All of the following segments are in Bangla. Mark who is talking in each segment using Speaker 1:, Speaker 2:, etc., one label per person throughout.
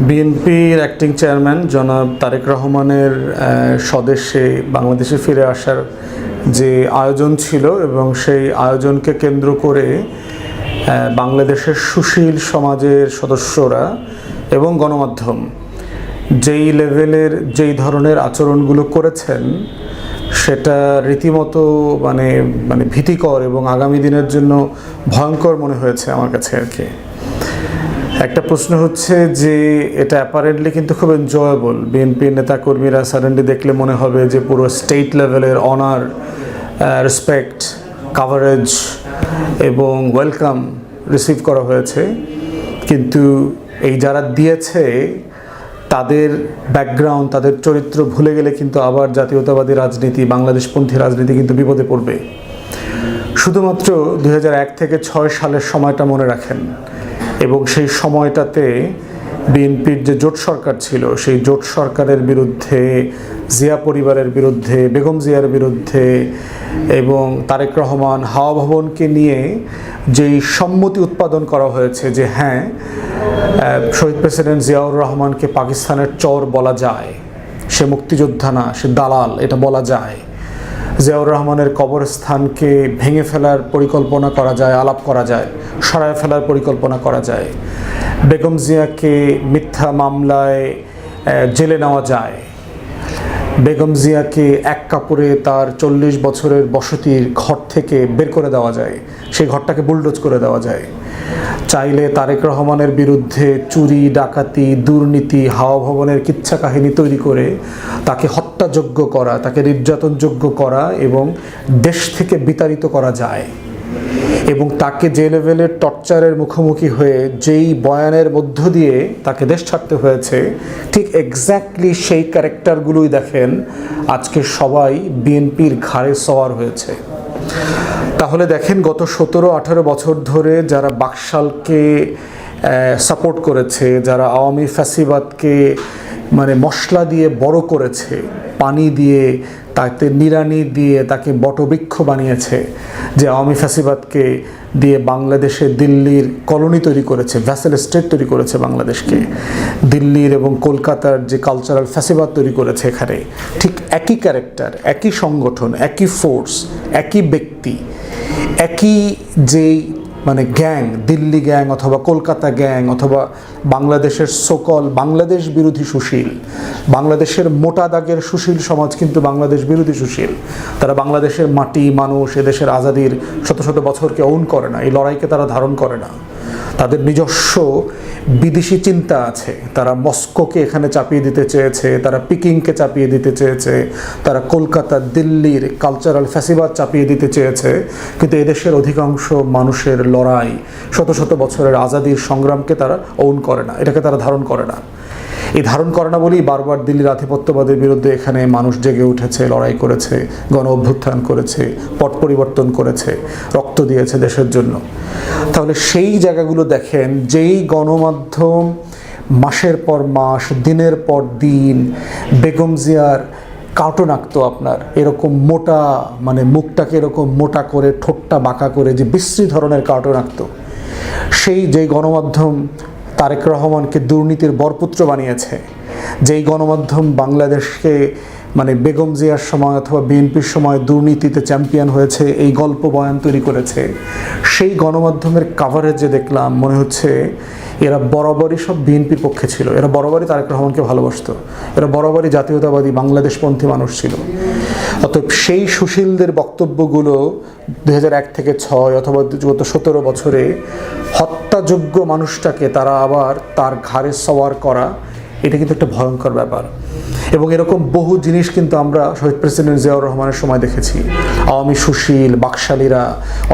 Speaker 1: বিএনপির অ্যাক্টিং চেয়ারম্যান জনাব তারেক রহমানের স্বদেশে বাংলাদেশে ফিরে আসার যে আয়োজন ছিল এবং সেই আয়োজনকে কেন্দ্র করে বাংলাদেশের সুশীল সমাজের সদস্যরা এবং গণমাধ্যম যেই লেভেলের যেই ধরনের আচরণগুলো করেছেন সেটা রীতিমতো মানে ভীতিকর এবং আগামী দিনের জন্য ভয়ঙ্কর মনে হয়েছে আমার কাছে আর কি। একটা প্রশ্ন হচ্ছে যে এটা অ্যাপারেন্টলি কিন্তু খুব এনজয়েবল। বিএনপির নেতাকর্মীরা সাডেনলি দেখলে মনে হবে যে পুরো স্টেট লেভেলের অনার, রেসপেক্ট, কাভারেজ এবং ওয়েলকাম রিসিভ করা হয়েছে, কিন্তু এই যারা দিয়েছে তাদের ব্যাকগ্রাউন্ড, তাদের চরিত্র ভুলে গেলে কিন্তু আবার জাতীয়তাবাদী রাজনীতি, বাংলাদেশপন্থী রাজনীতি কিন্তু বিপদে পড়বে। শুধুমাত্র 2001 থেকে 6 সালের সময়টা মনে রাখেন এবং সেই সময়টাতে বিএনপির যে জোট সরকার ছিল সেই জোট সরকারের বিরুদ্ধে, জিয়া পরিবারের বিরুদ্ধে, বেগম জিয়ার বিরুদ্ধে এবং তারেক রহমান, হাওয়া ভবনকে নিয়ে যেই সম্মতি উৎপাদন করা হয়েছে যে হ্যাঁ, শহীদ প্রেসিডেন্ট জিয়াউর রহমানকে পাকিস্তানের চর বলা যায়, সে মুক্তিযোদ্ধা না, সে দালাল, এটা বলা যায়। জিয়াউর রহমানের কবরস্থানকে ভেঙে ফেলার পরিকল্পনা করা যায়, আলাপ করা যায়, সরায় ফেলার পরিকল্পনা করা যায়। বেগম জিয়াকে মিথ্যা মামলায় জেলে নেওয়া যায়। বেগম জিয়াকে এক কাপড়ে তার 40 বছরের বসতির ঘর থেকে বের করে দেওয়া যায়, সেই ঘরটাকে বুলডোজ করে দেওয়া যায়। চাইলে তারেক রহমানের বিরুদ্ধে চুরি, ডাকাতি, দুর্নীতি, হাওয়া ভবনের কিচ্ছা কাহিনী তৈরি করে তাকে হত্যাযোগ্য করা, তাকে নির্যাতনযোগ্য করা এবং দেশ থেকে বিতাড়িত করা যায়। এবং তাকে যে লেভেলের টর্চারের মুখোমুখি হয়ে যেই বয়ানের মধ্য দিয়ে তাকে দেশ ছাড়তে হয়েছে, ঠিক এক্স্যাক্টলি সেই ক্যারেক্টারগুলোই দেখেন আজকে সবাই বিএনপির ঘাড়ে সওয়ার হয়েছে। তাহলে দেখেন গত 17-18 বছর ধরে যারা বাকশালকে সাপোর্ট করেছে, যারা আওয়ামী ফ্যাসিবাদকে মশলা দিয়ে বড় করেছে, পানি দিয়ে, তাতে নিড়ানি দিয়ে তাকে বটবৃক্ষ বানিয়েছে, যে আওয়ামী ফ্যাসিবাদকে দিয়ে বাংলাদেশে দিল্লির কলোনি তৈরি করেছে, ভ্যাসেল স্টেট তৈরি করেছে বাংলাদেশকে, দিল্লির এবং কলকাতার যে কালচারাল ফ্যাসিবাদ তৈরি করেছে এখানে, ঠিক একই ক্যারেক্টার, একই সংগঠন, একই ফোর্স, একই ব্যক্তি, একই যেই গ্যাং, দিল্লি গ্যাং অথবা কলকাতা গ্যাং অথবা বাংলাদেশের সকল বাংলাদেশ বিরোধী সুশীল, বাংলাদেশের মোটা দাগের সুশীল সমাজ কিন্তু বাংলাদেশ বিরোধী সুশীল। তারা বাংলাদেশের মাটি, মানুষ, এদেশের আজাদির শত শত বছরকে অন করে না, এই লড়াইকে তারা ধারণ করে না। তাদের নিজস্ব বিদেশি চিন্তা আছে। তারা মস্কোকে এখানে চাপিয়ে দিতে চেয়েছে, তারা পিকিংকে চাপিয়ে দিতে চেয়েছে, তারা কলকাতা, দিল্লির কালচারাল ফ্যাসিবাদ চাপিয়ে দিতে চেয়েছে, কিন্তু এদেশের অধিকাংশ মানুষের লড়াই, শত শত বছরের আজাদির সংগ্রামকে তারা ওন করে না, এটাকে তারা ধারণ করে না। এই ধারণ করে না বলেই বারবার দিল্লির আধিপত্যবাদের বিরুদ্ধে এখানে মানুষ জেগে উঠেছে, লড়াই করেছে, গণ অভ্যুত্থান করেছে, পট পরিবর্তন করেছে, রক্ত দিয়েছে দেশের জন্য। তাহলে সেই জায়গাগুলো দেখেন, যেই গণমাধ্যম মাসের পর মাস, দিনের পর দিন বেগম জিয়ার কার্টুন আঁকতো, আপনার এরকম মোটা, মুখটাকে এরকম মোটা করে, ঠোঁটটা বাঁকা করে যে বিশ্রী ধরনের কার্টুন আঁকতো, সেই যেই গণমাধ্যম তারেক রহমানকে দুর্নীতির বরপুত্র বানিয়েছে, যেই গণমাধ্যম বাংলাদেশকে বেগম জিয়ার সময় অথবা বিএনপির সময় দুর্নীতিতে চ্যাম্পিয়ন হয়েছে, এই গল্প বয়ান তৈরি করেছে, সেই গণমাধ্যমের কাভারেজে দেখলাম মনে হচ্ছে এরা বরাবরই সব বিএনপির পক্ষে ছিল, এরা বরাবরই তারেক রহমানকে ভালোবাসতো, এরা বরাবরই জাতীয়তাবাদী বাংলাদেশপন্থী মানুষ ছিল। অতএব সেই সুশীলদের বক্তব্যগুলো 2001 থেকে 6 অথবা গত 17 বছরে হত্যাযোগ্য মানুষটাকে তারা আবার তার ঘাড়ে সওয়ার করা, এটা কিন্তু একটা ভয়ঙ্কর ব্যাপার। এবং এরকম বহু জিনিস কিন্তু আমরা শহীদ প্রেসিডেন্ট জিয়াউর রহমানের সময় দেখেছি। আওয়ামী সুশীল, বাকশালীরা,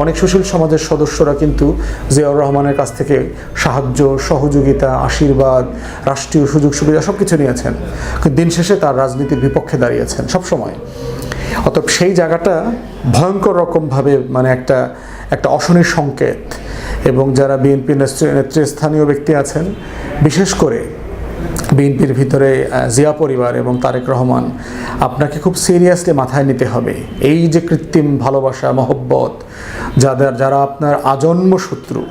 Speaker 1: অনেক সুশীল সমাজের সদস্যরা কিন্তু জিয়াউর রহমানের কাছ থেকে সাহায্য, সহযোগিতা, আশীর্বাদ, রাষ্ট্রীয় সুযোগ সুবিধা সব কিছু নিয়েছেন, কিন্তু দিন শেষে তার রাজনীতির বিপক্ষে দাঁড়িয়েছেন সবসময়। অতএব সেই জায়গাটা ভয়ঙ্কর রকমভাবে একটা অশনির সংকেত। এবং যারা বিএনপির নেতৃস্থানীয় ব্যক্তি আছেন, বিশেষ করে বিএনপির ভিতরে জিয়া পরিবার এবং তারেক রহমান, আপনাকে খুব সিরিয়াসলি মাথায় নিতে হবে এই যে কৃত্রিম ভালোবাসা, মহব্বত, যারা আপনার আজন্ম শত্রু,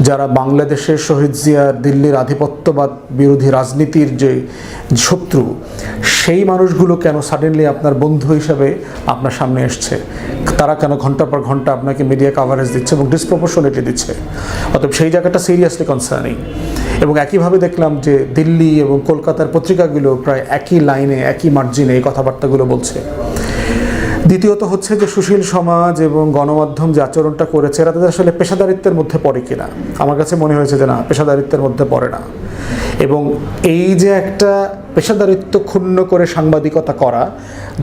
Speaker 1: যারা বাংলাদেশের শহীদ জিয়ার দিল্লির আধিপত্যবাদ বিরোধী রাজনীতির যে শত্রু, সেই মানুষগুলো কেন সাডেনলি আপনার বন্ধু হিসাবে আপনার সামনে এসছে? তারা কেন ঘন্টা পর ঘন্টা আপনাকে মিডিয়া কাভারেজ দিচ্ছে এবং ডিসপ্রপোর্শনেটলি দিচ্ছে? অতএব সেই জায়গাটা সিরিয়াসলি কনসার্নিং। এবং একইভাবে দেখলাম যে দিল্লি এবং কলকাতার পত্রিকাগুলো প্রায় একই লাইনে, একই মার্জিনে এই কথাবার্তাগুলো বলছে। দ্বিতীয়ত হচ্ছে যে সুশীল সমাজ এবং গণমাধ্যম যে আচরণটা করেছে, এরা তাদের আসলে পেশাদারিত্বের মধ্যে পড়ে কিনা? আমার কাছে মনে হয়েছে যে না, পেশাদারিত্বের মধ্যে পড়ে না। এবং এই যে একটা পেশাদারিত্ব ক্ষুণ্ণ করে সাংবাদিকতা করা,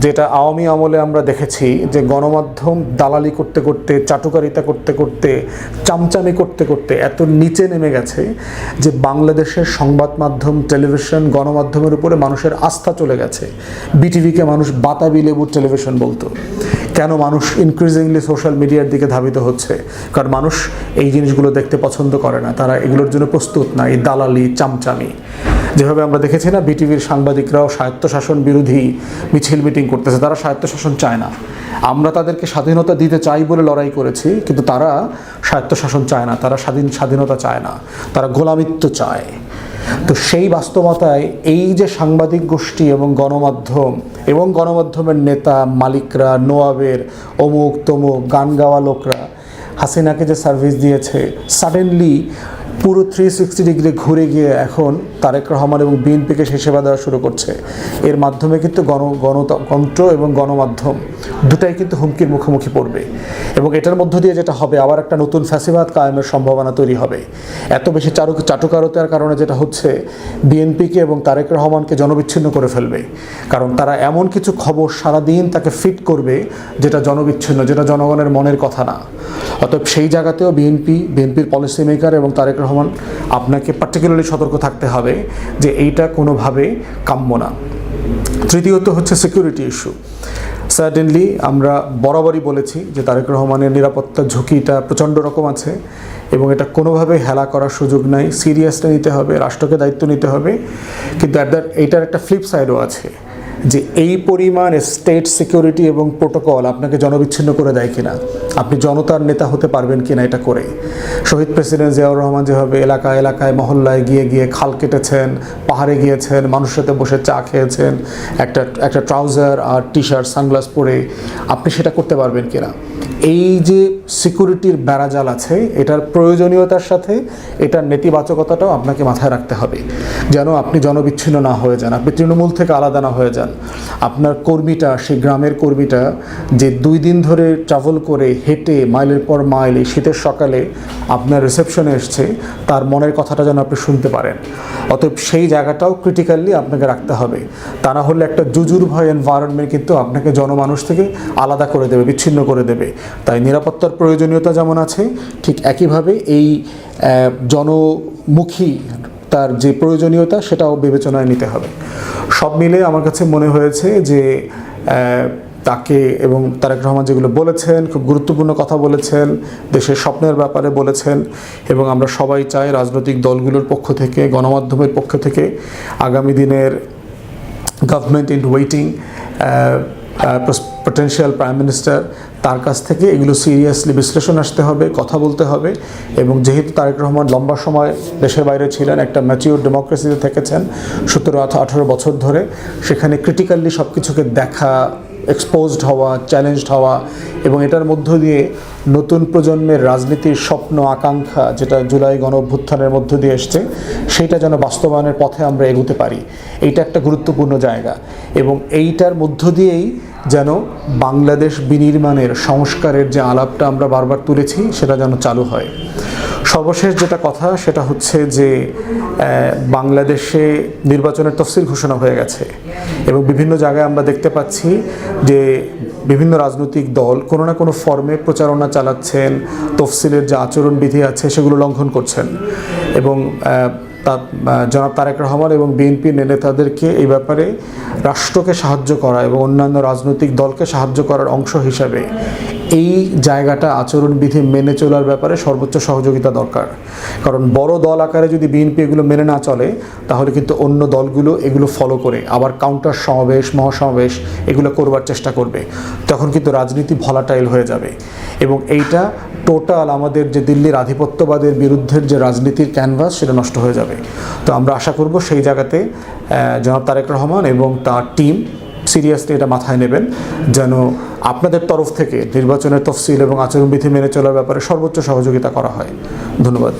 Speaker 1: যেটা আওয়ামী আমলে আমরা দেখেছি যে গণমাধ্যম দালালি করতে করতে, চাটুকারিতা করতে করতে, চামচামি করতে করতে এত নিচে নেমে গেছে যে বাংলাদেশের সংবাদ মাধ্যম, টেলিভিশন, গণমাধ্যমের উপরে মানুষের আস্থা চলে গেছে। বিটিভিকে মানুষ বাতাবি লেবুর টেলিভিশন বলতো। কেন মানুষ ইনক্রিজিংলি সোশ্যাল মিডিয়ার দিকে ধাবিত হচ্ছে? কারণ মানুষ এই জিনিসগুলো দেখতে পছন্দ করে না, তারা এগুলোর জন্য প্রস্তুত না। এই দালালি, চামচামি, যেভাবে আমরা দেখেছি না, বিটিভির সাংবাদিকরাও স্বায়ত্তশাসন বিরোধী মিছিল মিটিং করতেছে। তারা স্বায়ত্তশাসন চায় না। আমরা তাদেরকে স্বাধীনতা দিতে চাই বলে লড়াই করেছি, কিন্তু তারা স্বায়ত্তশাসন চায় না, তারা স্বাধীনতা চায় না, তারা গোলামিত্ব চায়। তো সেই বাস্তবতায় এই যে সাংবাদিক গোষ্ঠী এবং গণমাধ্যমের নেতা মালিকরা, নোয়াবের অমুক তমুক গান গাওয়া লোকরা হাসিনাকে যে সার্ভিস দিয়েছে, সাডেনলি পুরো 360 ডিগ্রি ঘুরে গিয়ে এখন তারেক রহমান এবং বিএনপিকে সে সেবা দেওয়া শুরু করছে। এর মাধ্যমে কিন্তু গণতন্ত্র এবং গণমাধ্যম দুটাই কিন্তু হুমকির মুখোমুখি পড়বে। এবং এটার মধ্য দিয়ে যেটা হবে, আবার একটা নতুন ফ্যাসিবাদ কায়েমের সম্ভাবনা তৈরি হবে। এত বেশি চাটুকারতার কারণে যেটা হচ্ছে, বিএনপিকে এবং তারেক রহমানকে জনবিচ্ছিন্ন করে ফেলবে। কারণ তারা এমন কিছু খবর সারাদিন তাকে ফিট করবে যেটা জনবিচ্ছিন্ন, যেটা জনগণের মনের কথা না। অতএব সেই জায়গাতেও বিএনপির পলিসি মেকার এবং তারেক রহমান আপনাকে পার্টিকুলারলি সতর্ক থাকতে হবে যে এইটা কোনোভাবে কাম্য না। তৃতীয়ত হচ্ছে সিকিউরিটি ইস্যু। সার্টেনলি আমরা বরাবরই বলেছি যে তারেক রহমানের নিরাপত্তার ঝুঁকিটা প্রচণ্ড রকম আছে এবং এটা কোনোভাবে হেলা করার সুযোগ নাই। সিরিয়াসলি নিতে হবে, রাষ্ট্রকে দায়িত্ব নিতে হবে। কিন্তু এইটার একটা ফ্লিপ সাইডও আছে যে এই পরিমাণ স্টেট সিকিউরিটি এবং প্রোটোকল আপনাকে জনবিচ্ছিন্ন করে দেয় কিনা, আপনি জনতার নেতা হতে পারবেন কিনা এটা করে। শহীদ প্রেসিডেন্ট জিয়াউর রহমান যেভাবে এলাকায় মহল্লায় গিয়ে খাল কেটেছেন, পাহাড়ে গিয়েছেন, মানুষের সাথে বসে চা খেয়েছেন, একটা ট্রাউজার আর টি শার্ট সানগ্লাস পরে, আপনি সেটা করতে পারবেন কিনা? এই যে সিকিউরিটির বেড়াজাল আছে, এটার প্রয়োজনীয়তার সাথে এটার নেতিবাচকতাটাও আপনাকে মাথায় রাখতে হবে, যেন আপনি জনবিচ্ছিন্ন না হয়ে যান, আপনি তৃণমূল থেকে আলাদা না হয়ে যান। আপনার কর্মীটা, সেই গ্রামের কর্মীটা যে 2 দিন ধরে ট্রাভেল করে হেঁটে মাইলের পর মাইল এই শীতের সকালে আপনার রিসেপশনে এসছে, তার মনের কথাটা যেন আপনি শুনতে পারেন। অতএব সেই জায়গাটাও ক্রিটিক্যালি আপনাকে রাখতে হবে। তা না হলে একটা জুজুর ভয় এনভায়রনমেন্ট কিন্তু আপনাকে জনমানুষ থেকে আলাদা করে দেবে, বিচ্ছিন্ন করে দেবে। তাই নিরাপত্তার প্রয়োজনীয়তা যেমন আছে, ঠিক একইভাবে এই জনমুখী তার যে প্রয়োজনীয়তা সেটাও বিবেচনায় নিতে হবে। সব মিলে আমার কাছে মনে হয়েছে যে তাকে এবং তারেক রহমান যেগুলো বলেছেন, খুব গুরুত্বপূর্ণ কথা বলেছেন, দেশের স্বপ্নের ব্যাপারে বলেছেন। এবং আমরা সবাই চাই রাজনৈতিক দলগুলোর পক্ষ থেকে, গণমাধ্যমের পক্ষ থেকে আগামী দিনের government in waiting, potential prime minister, তার কাছ থেকে এগুলো সিরিয়াসলি বিশ্লেষণ আসতে হবে, কথা বলতে হবে। এবং যেহেতু তারেক রহমান লম্বা সময় দেশের বাইরে ছিলেন, একটা ম্যাচিউর ডেমোক্রেসিতে থেকেছেন 17-18 বছর ধরে, সেখানে ক্রিটিক্যালি সব কিছুকে দেখা, এক্সপোজড হওয়া, চ্যালেঞ্জড হওয়া এবং এটার মধ্য দিয়ে নতুন প্রজন্মের রাজনীতির স্বপ্ন আকাঙ্ক্ষা, যেটা জুলাই গণঅভ্যুত্থানের মধ্য দিয়ে এসছে, সেটা যেন বাস্তবায়নের পথে আমরা এগোতে পারি। এইটা একটা গুরুত্বপূর্ণ জায়গা। এবং এইটার মধ্য দিয়েই যেন বাংলাদেশ বিনির্মাণের সংস্কারের যে আলাপটা আমরা বারবার তুলেছি, সেটা যেন চালু হয়। সর্বশেষ যেটা কথা, সেটা হচ্ছে যে বাংলাদেশে নির্বাচনের তফসিল ঘোষণা হয়ে গেছে এবং বিভিন্ন জায়গায় আমরা দেখতে পাচ্ছি যে বিভিন্ন রাজনৈতিক দল কোনো না কোনো ফর্মে প্রচারণা চালাচ্ছেন, তফসিলের যে আচরণবিধি আছে সেগুলো লঙ্ঘন করছেন। এবং জনাব তারেক রহমান এবং বিএনপি নেতাদেরকে এই ব্যাপারে রাষ্ট্রকে সাহায্য করা এবং অন্যান্য রাজনৈতিক দলকে সাহায্য করার অংশ হিসাবে এই জায়গাটা আচরণবিধি মেনে চলার ব্যাপারে সর্বোচ্চ সহযোগিতা দরকার। কারণ বড় দল আকারে যদি বিএনপি এগুলো মেনে না চলে, তাহলে কিন্তু অন্য দলগুলো এগুলো ফলো করে আবার কাউন্টার সমাবেশ, মহাসমাবেশ এগুলো করবার চেষ্টা করবে। তখন কিন্তু রাজনীতি ভলাটাইল হয়ে যাবে এবং এইটা টোটাল আমাদের যে দিল্লির আধিপত্যবাদের বিরুদ্ধের যে রাজনীতির ক্যানভাস, সেটা নষ্ট হয়ে যাবে। তো আমরা আশা করব সেই জায়গাতে জনাব তারেক রহমান এবং তার টিম সিরিয়াসলি এটা মাথায় নেবেন, যেন আপনাদের তরফ থেকে নির্বাচনের তফসিল এবং আচরণবিধি মেনে চলার ব্যাপারে সর্বোচ্চ সহযোগিতা করা হয়। ধন্যবাদ।